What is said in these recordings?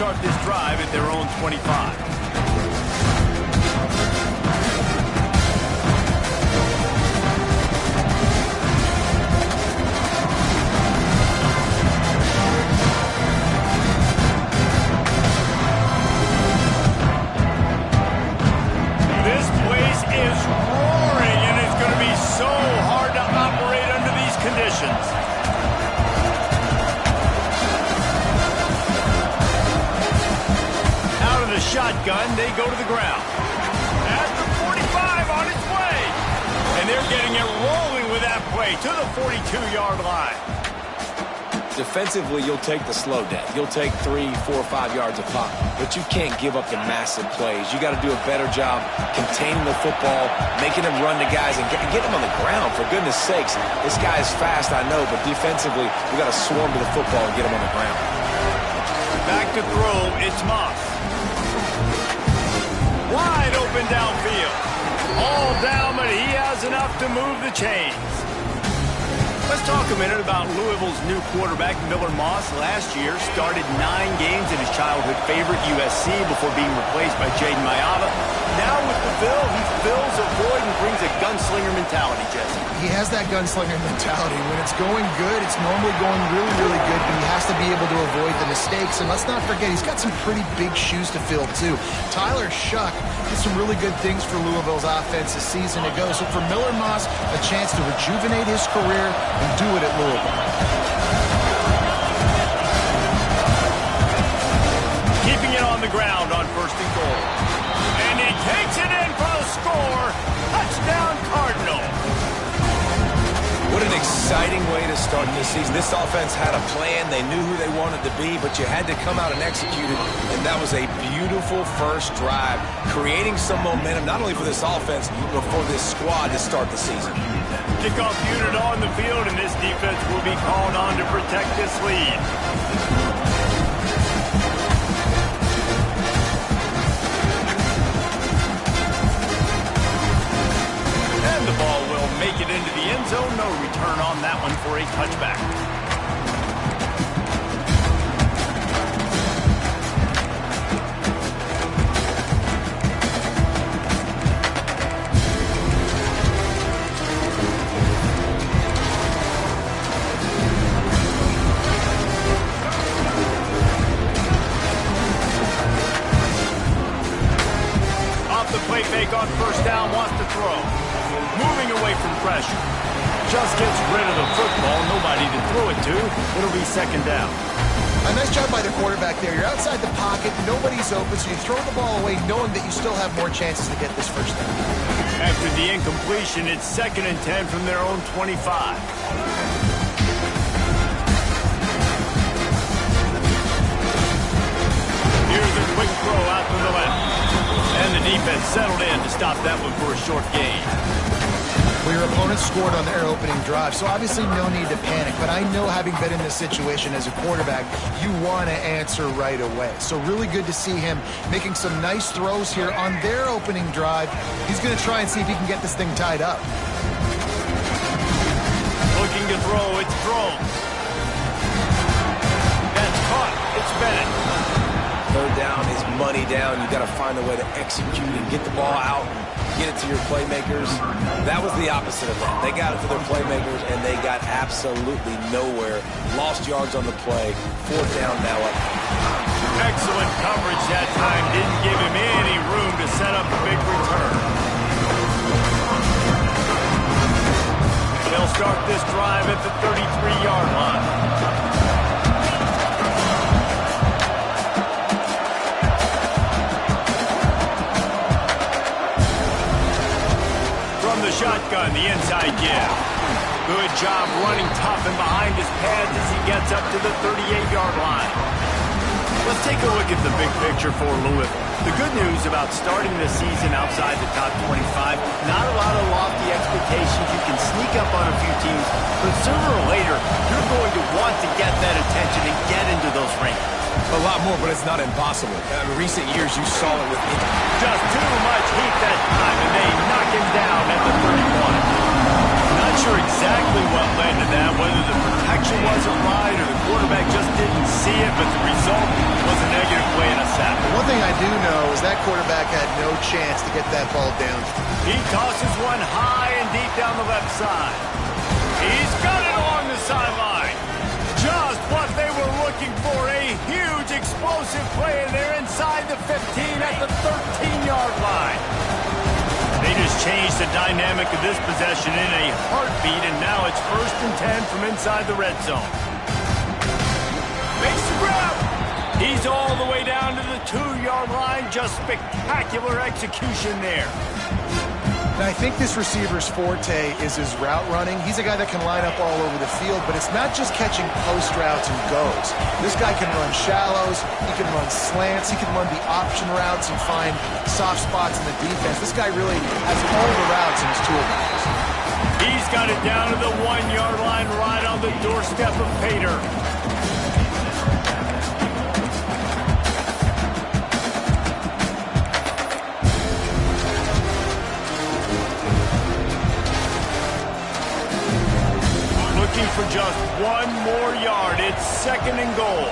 start this drive at their own 25. Shotgun, they go to the ground. At the 45 on its way. And they're getting it rolling with that play to the 42-yard line. Defensively, you'll take the slow down. You'll take 3, 4, 5 yards of pop. But you can't give up the massive plays. You got to do a better job containing the football, making them run to guys, and get them on the ground. For goodness sakes, this guy is fast, I know, but defensively, we got to swarm to the football and get him on the ground. Back to throw, it's Moss. Wide open downfield. All down, but he has enough to move the chains. Let's talk a minute about Louisville's new quarterback, Miller Moss. Last year, started 9 games in his childhood favorite, USC, before being replaced by Jaden Mayava. Now with the Bill, he fills a void and brings a gunslinger mentality, Jesse. He has that gunslinger mentality. When it's going good, it's normally going really, really good, but he has to be able to avoid the mistakes. And let's not forget, he's got some pretty big shoes to fill, too. Tyler Shuck did some really good things for Louisville's offense this season ago. So for Miller Moss, a chance to rejuvenate his career and do it at Louisville. Keeping it on the ground on 1st and goal. And he takes it in for the score. Touchdown, Cardinal. What an exciting way to start this season. This offense had a plan. They knew who they wanted to be, but you had to come out and execute it. And that was a beautiful first drive, creating some momentum, not only for this offense, but for this squad to start the season. Kickoff unit on the field, and this defense will be called on to protect this lead. And the ball will make it into the end zone. No return on that one for a touchback. On 1st down, wants to throw. Moving away from pressure. Just gets rid of the football. Nobody to throw it to. It'll be 2nd down. A nice job by the quarterback there. You're outside the pocket. Nobody's open, so you throw the ball away knowing that you still have more chances to get this 1st down. After the incompletion, it's 2nd and 10 from their own 25. Here's a quick throw out to the left. And the defense settled in to stop that one for a short gain. Well, your opponent scored on their opening drive, so obviously no need to panic. But I know, having been in this situation as a quarterback, you want to answer right away. So really good to see him making some nice throws here on their opening drive. He's going to try and see if he can get this thing tied up. Looking to throw, it's thrown. That's caught. It's Bennett. 3rd down is money down. You got to find a way to execute and get the ball out and get it to your playmakers. That was the opposite of that. They got it to their playmakers, and they got absolutely nowhere. Lost yards on the play. 4th down now up. Excellent coverage that time. Didn't give him any room to set up a big return. They'll start this drive at the 33-yard line. Shotgun, the inside give. Good job running tough and behind his pads as he gets up to the 38-yard line. Let's take a look at the big picture for Louisville. The good news about starting the season outside the top 25, not a lot of lofty expectations. You can sneak up on a few teams, but sooner or later, you're going to want to get that attention and get into those rankings. A lot more, but it's not impossible. In recent years, you saw it with just too much heat that time, and they knock him down at the 31. Not sure exactly what led to that, whether the protection wasn't right or the quarterback just didn't see it, but the result was a negative play and a sack. One thing I do know is that quarterback had no chance to get that ball down. He tosses one high and deep down the left side. He's got it along the sideline. Just what they were looking for, a huge explosive play, and they're inside the 15 at the 13-yard line. They just changed the dynamic of this possession in a heartbeat, and now it's 1st and 10 from inside the red zone. Makes the grab. He's all the way down to the 2-yard line. Just spectacular execution there. And I think this receiver's forte is his route running. He's a guy that can line up all over the field, but it's not just catching post routes and goes. This guy can run shallows, he can run slants, he can run the option routes and find soft spots in the defense. This guy really has all the routes in his toolbox. He's got it down to the 1-yard line, right on the doorstep of Pater. For just 1 more yard. It's 2nd and goal.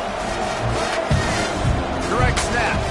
Direct snap.